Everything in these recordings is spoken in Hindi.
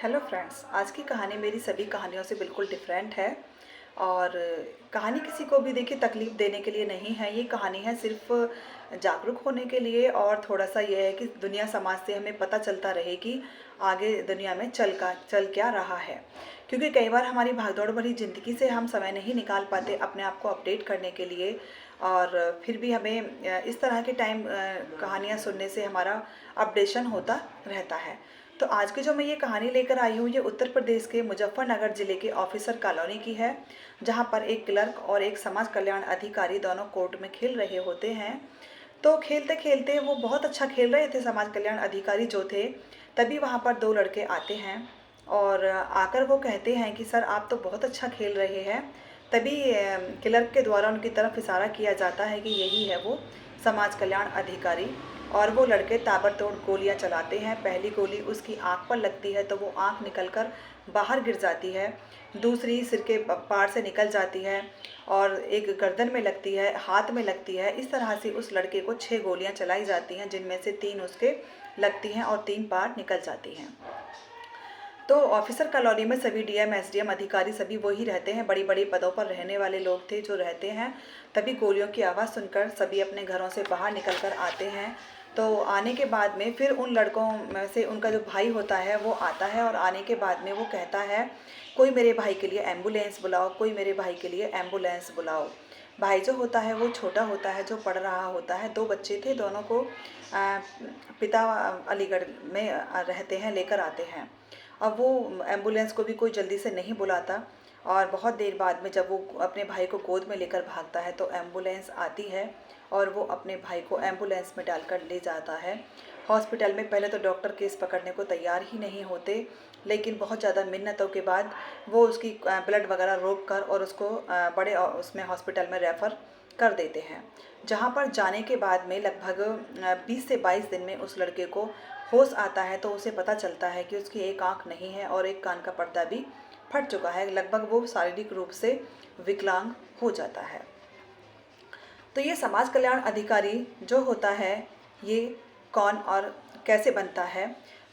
हेलो फ्रेंड्स, आज की कहानी मेरी सभी कहानियों से बिल्कुल डिफरेंट है। और कहानी किसी को भी देखिए तकलीफ़ देने के लिए नहीं है। ये कहानी है सिर्फ जागरूक होने के लिए, और थोड़ा सा ये है कि दुनिया समाज से हमें पता चलता रहे कि आगे दुनिया में चल क्या रहा है। क्योंकि कई बार हमारी भागदौड़ भरी ज़िंदगी से हम समय नहीं निकाल पाते अपने आप को अपडेट करने के लिए। और फिर भी हमें इस तरह के टाइम कहानियाँ सुनने से हमारा अपडेशन होता रहता है। तो आज की जो मैं ये कहानी लेकर आई हूँ, ये उत्तर प्रदेश के मुजफ्फरनगर जिले के ऑफिसर कॉलोनी की है, जहाँ पर एक क्लर्क और एक समाज कल्याण अधिकारी दोनों कोर्ट में खेल रहे होते हैं। तो खेलते खेलते वो बहुत अच्छा खेल रहे थे समाज कल्याण अधिकारी जो थे। तभी वहाँ पर दो लड़के आते हैं और आकर वो कहते हैं कि सर, आप तो बहुत अच्छा खेल रहे हैं। तभी क्लर्क के द्वारा उनकी तरफ इशारा किया जाता है कि यही है वो समाज कल्याण अधिकारी। और वो लड़के ताबड़तोड़ गोलियां चलाते हैं। पहली गोली उसकी आंख पर लगती है तो वो आंख निकलकर बाहर गिर जाती है। दूसरी सिर के पार से निकल जाती है और एक गर्दन में लगती है, हाथ में लगती है। इस तरह से उस लड़के को 6 गोलियां चलाई जाती हैं, जिनमें से 3 उसके लगती हैं और 3 पार निकल जाती हैं। तो ऑफिसर कॉलोनी में सभी डीएम एसडीएम अधिकारी सभी वही रहते हैं, बड़ी बड़ी पदों पर रहने वाले लोग थे जो रहते हैं। तभी गोलियों की आवाज़ सुनकर सभी अपने घरों से बाहर निकल कर आते हैं। तो आने के बाद में फिर उन लड़कों में से उनका जो भाई होता है वो आता है, और आने के बाद में वो कहता है, कोई मेरे भाई के लिए एम्बुलेंस बुलाओ, कोई मेरे भाई के लिए एम्बुलेंस बुलाओ। भाई जो होता है वो छोटा होता है, जो पढ़ रहा होता है। 2 बच्चे थे, दोनों को पिता अलीगढ़ में रहते हैं, लेकर आते हैं। अब वो एम्बुलेंस को भी कोई जल्दी से नहीं बुलाता, और बहुत देर बाद में जब वो अपने भाई को गोद में लेकर भागता है तो एम्बुलेंस आती है और वो अपने भाई को एम्बुलेंस में डालकर ले जाता है हॉस्पिटल में। पहले तो डॉक्टर केस पकड़ने को तैयार ही नहीं होते, लेकिन बहुत ज़्यादा मिन्नतों के बाद वो उसकी ब्लड वगैरह रोक कर और उसको बड़े उसमें हॉस्पिटल में रेफ़र कर देते हैं। जहाँ पर जाने के बाद में लगभग 20 से 22 दिन में उस लड़के को होश आता है। तो उसे पता चलता है कि उसकी एक आंख नहीं है और एक कान का पर्दा भी फट चुका है। लगभग वो शारीरिक रूप से विकलांग हो जाता है। तो ये समाज कल्याण अधिकारी जो होता है, ये कौन और कैसे बनता है?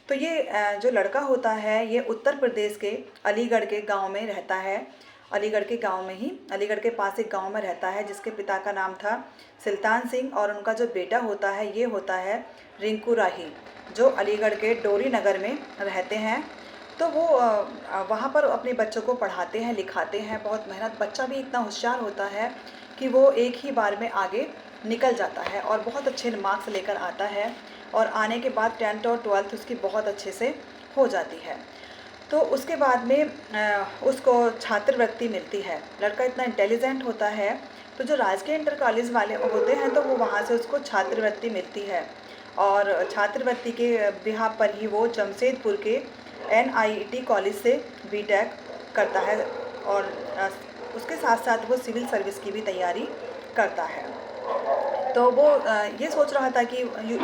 तो ये जो लड़का होता है, ये उत्तर प्रदेश के अलीगढ़ के गांव में रहता है। अलीगढ़ के गांव में ही, अलीगढ़ के पास एक गांव में रहता है, जिसके पिता का नाम था सुल्तान सिंह, और उनका जो बेटा होता है ये होता है रिंकू राही, जो अलीगढ़ के डोरी नगर में रहते हैं। तो वो वहाँ पर अपने बच्चों को पढ़ाते हैं, लिखाते हैं, बहुत मेहनत। बच्चा भी इतना होशियार होता है कि वो एक ही बार में आगे निकल जाता है और बहुत अच्छे मार्क्स लेकर आता है। और आने के बाद 10th और 12th उसकी बहुत अच्छे से हो जाती है। तो उसके बाद में उसको छात्रवृत्ति मिलती है। लड़का इतना इंटेलिजेंट होता है, तो जो राजकीय इंटर कॉलेज वाले होते हैं तो वो वहाँ से उसको छात्रवृत्ति मिलती है। और छात्रवृत्ति के बिहाफ पर ही वो जमशेदपुर के NIT कॉलेज से बीटेक करता है, और उसके साथ साथ वो सिविल सर्विस की भी तैयारी करता है। तो वो ये सोच रहा था कि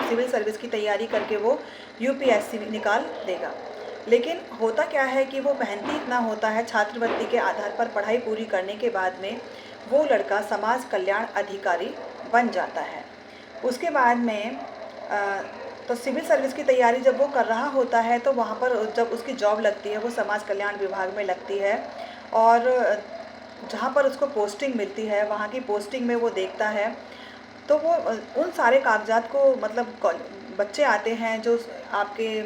सिविल सर्विस की तैयारी करके वो UPSC निकाल देगा। लेकिन होता क्या है कि वो मेहनती इतना होता है, छात्रवृत्ति के आधार पर पढ़ाई पूरी करने के बाद में वो लड़का समाज कल्याण अधिकारी बन जाता है। उसके बाद में तो सिविल सर्विस की तैयारी जब वो कर रहा होता है, तो वहाँ पर जब उसकी जॉब लगती है, वो समाज कल्याण विभाग में लगती है। और जहाँ पर उसको पोस्टिंग मिलती है, वहाँ की पोस्टिंग में वो देखता है, तो वो उन सारे कागजात को, मतलब बच्चे आते हैं जो आपके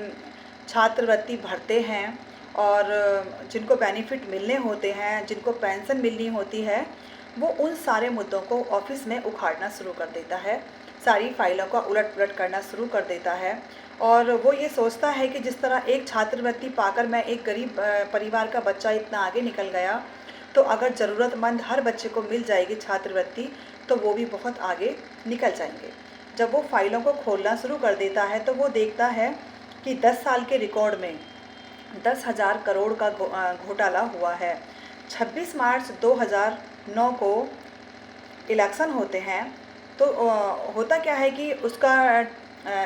छात्रवृत्ति भरते हैं और जिनको बेनिफिट मिलने होते हैं, जिनको पेंशन मिलनी होती है, वो उन सारे मुद्दों को ऑफिस में उखाड़ना शुरू कर देता है, सारी फाइलों का उलट पुलट करना शुरू कर देता है। और वो ये सोचता है कि जिस तरह एक छात्रवृत्ति पाकर मैं एक गरीब परिवार का बच्चा इतना आगे निकल गया, तो अगर ज़रूरतमंद हर बच्चे को मिल जाएगी छात्रवृत्ति, तो वो भी बहुत आगे निकल जाएंगे। जब वो फाइलों को खोलना शुरू कर देता है, तो वो देखता है कि 10 साल के रिकॉर्ड में 10,000 करोड़ का घोटाला हुआ है। 26 मार्च 2009 को इलेक्शन होते हैं। तो होता क्या है कि उसका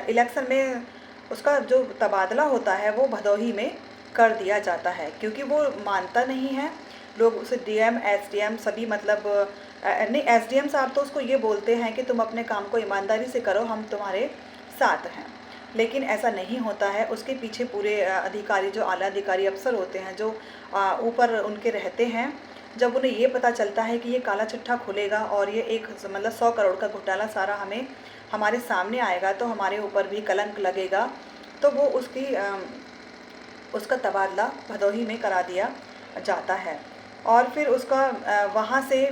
इलेक्शन में उसका जो तबादला होता है वो भदोही में कर दिया जाता है, क्योंकि वो मानता नहीं है। लोग उसे DM SDM सभी, मतलब नहीं, SDM साहब तो उसको ये बोलते हैं कि तुम अपने काम को ईमानदारी से करो, हम तुम्हारे साथ हैं। लेकिन ऐसा नहीं होता है। उसके पीछे पूरे अधिकारी, जो आला अधिकारी अफ़सर होते हैं, जो ऊपर उनके रहते हैं, जब उन्हें ये पता चलता है कि ये काला चिट्ठा खुलेगा और ये एक मतलब 100 करोड़ का घोटाला सारा हमारे सामने आएगा, तो हमारे ऊपर भी कलंक लगेगा। तो वो उसका तबादला भदोही में करा दिया जाता है। और फिर उसका वहाँ से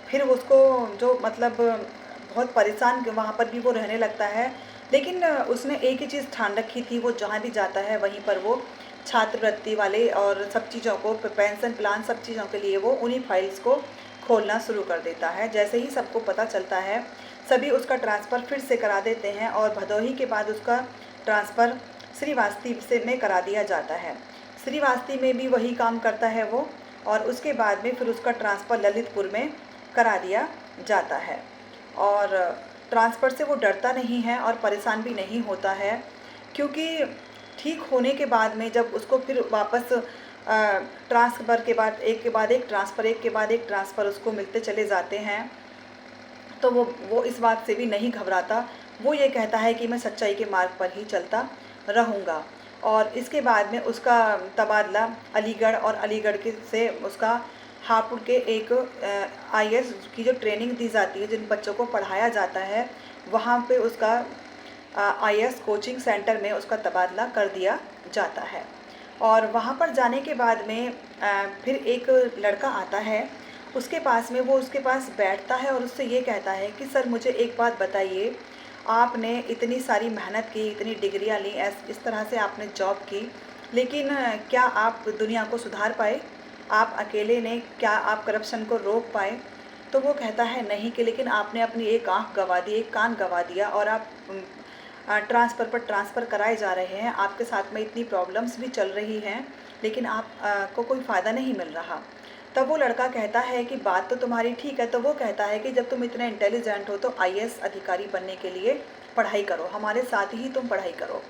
फिर उसको जो मतलब बहुत परेशान वहाँ पर भी वो रहने लगता है। लेकिन उसने एक ही चीज़ ठान रखी थी, वो जहाँ भी जाता है वहीं पर वो छात्रवृत्ति वाले और सब चीज़ों को, पेंशन प्लान, सब चीज़ों के लिए वो उन्हीं फाइल्स को खोलना शुरू कर देता है। जैसे ही सबको पता चलता है, सभी उसका ट्रांसफ़र फिर से करा देते हैं और भदोही के बाद उसका ट्रांसफ़र श्रीवास्तव से में करा दिया जाता है। श्रीवास्तव में भी वही काम करता है वो, और उसके बाद में फिर उसका ट्रांसफ़र ललितपुर में करा दिया जाता है। और ट्रांसफ़र से वो डरता नहीं है और परेशान भी नहीं होता है, क्योंकि ठीक होने के बाद में जब उसको फिर वापस ट्रांसफ़र के बाद एक के बाद एक ट्रांसफ़र, एक के बाद एक ट्रांसफ़र उसको मिलते चले जाते हैं, तो वो इस बात से भी नहीं घबराता। वो ये कहता है कि मैं सच्चाई के मार्ग पर ही चलता रहूँगा। और इसके बाद में उसका तबादला अलीगढ़, और अलीगढ़ के से उसका हापुड़ के एक आईएएस की जो ट्रेनिंग दी जाती है, जिन बच्चों को पढ़ाया जाता है, वहाँ पे उसका आईएएस कोचिंग सेंटर में उसका तबादला कर दिया जाता है। और वहाँ पर जाने के बाद में फिर एक लड़का आता है उसके पास में, वो उसके पास बैठता है और उससे ये कहता है कि सर मुझे एक बात बताइए, आपने इतनी सारी मेहनत की, इतनी डिग्रियां ली, इस तरह से आपने जॉब की, लेकिन क्या आप दुनिया को सुधार पाए? आप अकेले ने क्या आप करप्शन को रोक पाए? तो वो कहता है नहीं, कि लेकिन आपने अपनी एक आँख गंवा दी, एक कान गंवा दिया, और आप ट्रांसफ़र पर ट्रांसफ़र कराए जा रहे हैं, आपके साथ में इतनी प्रॉब्लम्स भी चल रही हैं, लेकिन आप को कोई फ़ायदा नहीं मिल रहा। तब वो लड़का कहता है कि बात तो तुम्हारी ठीक है। तो वो कहता है कि जब तुम इतने इंटेलिजेंट हो तो आईएएस अधिकारी बनने के लिए पढ़ाई करो, हमारे साथ ही तुम पढ़ाई करो।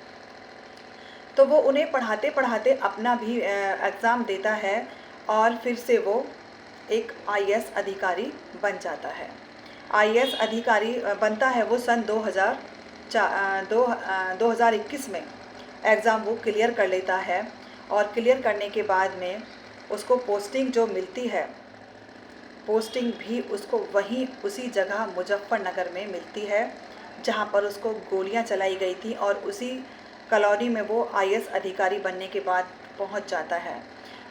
तो वो उन्हें पढ़ाते पढ़ाते अपना भी एग्ज़ाम देता है और फिर से वो एक आईएएस अधिकारी बन जाता है। आईएएस अधिकारी बनता है वो सन 2021 में एग्ज़ाम वो क्लियर कर लेता है। और क्लियर करने के बाद में उसको पोस्टिंग जो मिलती है, पोस्टिंग भी उसको वहीं उसी जगह मुजफ्फरनगर में मिलती है जहां पर उसको गोलियां चलाई गई थी, और उसी कॉलोनी में वो आईएएस अधिकारी बनने के बाद पहुंच जाता है।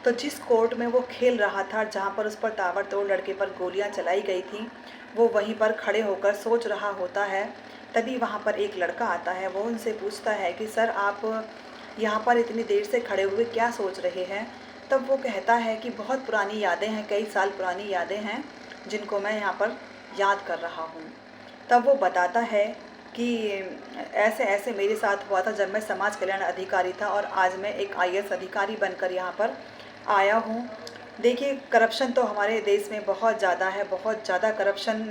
तो जिस कोर्ट में वो खेल रहा था, जहां पर उस पर ताबड़तोड़ लड़के पर गोलियां चलाई गई थी, वो वहीं पर खड़े होकर सोच रहा होता है। तभी वहां पर एक लड़का आता है, वो उनसे पूछता है कि सर आप यहाँ पर इतनी देर से खड़े हुए क्या सोच रहे हैं? तब वो कहता है कि बहुत पुरानी यादें हैं, कई साल पुरानी यादें हैं जिनको मैं यहाँ पर याद कर रहा हूँ। तब वो बताता है कि ऐसे ऐसे मेरे साथ हुआ था जब मैं समाज कल्याण अधिकारी था, और आज मैं एक आईएएस अधिकारी बनकर यहाँ पर आया हूँ। देखिए, करप्शन तो हमारे देश में बहुत ज़्यादा है, बहुत ज़्यादा करप्शन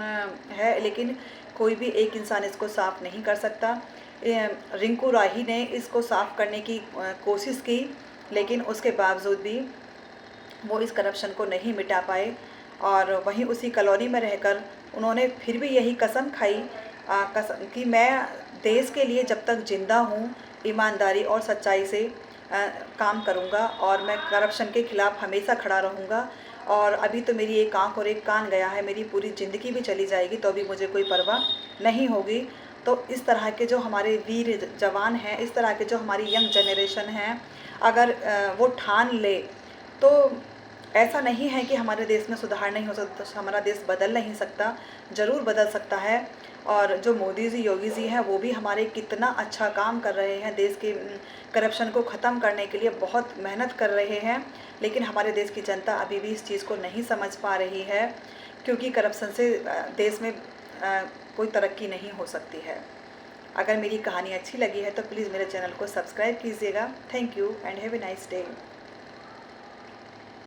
है, लेकिन कोई भी एक इंसान इसको साफ़ नहीं कर सकता। रिंकू राही ने इसको साफ़ करने की कोशिश की, लेकिन उसके बावजूद भी वो इस करप्शन को नहीं मिटा पाए। और वहीं उसी कॉलोनी में रहकर उन्होंने फिर भी यही कसम खाई कसम कि मैं देश के लिए जब तक ज़िंदा हूँ ईमानदारी और सच्चाई से काम करूँगा, और मैं करप्शन के ख़िलाफ़ हमेशा खड़ा रहूँगा। और अभी तो मेरी एक आँख और एक कान गया है, मेरी पूरी ज़िंदगी भी चली जाएगी तो भी मुझे कोई परवाह नहीं होगी। तो इस तरह के जो हमारे वीर जवान हैं, इस तरह के जो हमारी यंग जनरेशन हैं, अगर वो ठान ले, तो ऐसा नहीं है कि हमारे देश में सुधार नहीं हो सकता, हमारा देश बदल नहीं सकता, ज़रूर बदल सकता है। और जो मोदी जी, योगी जी हैं, वो भी हमारे कितना अच्छा काम कर रहे हैं, देश के करप्शन को ख़त्म करने के लिए बहुत मेहनत कर रहे हैं। लेकिन हमारे देश की जनता अभी भी इस चीज़ को नहीं समझ पा रही है, क्योंकि करप्शन से देश में कोई तरक्की नहीं हो सकती है। अगर मेरी कहानी अच्छी लगी है तो प्लीज़ मेरे चैनल को सब्सक्राइब कीजिएगा। Thank you and have a nice day.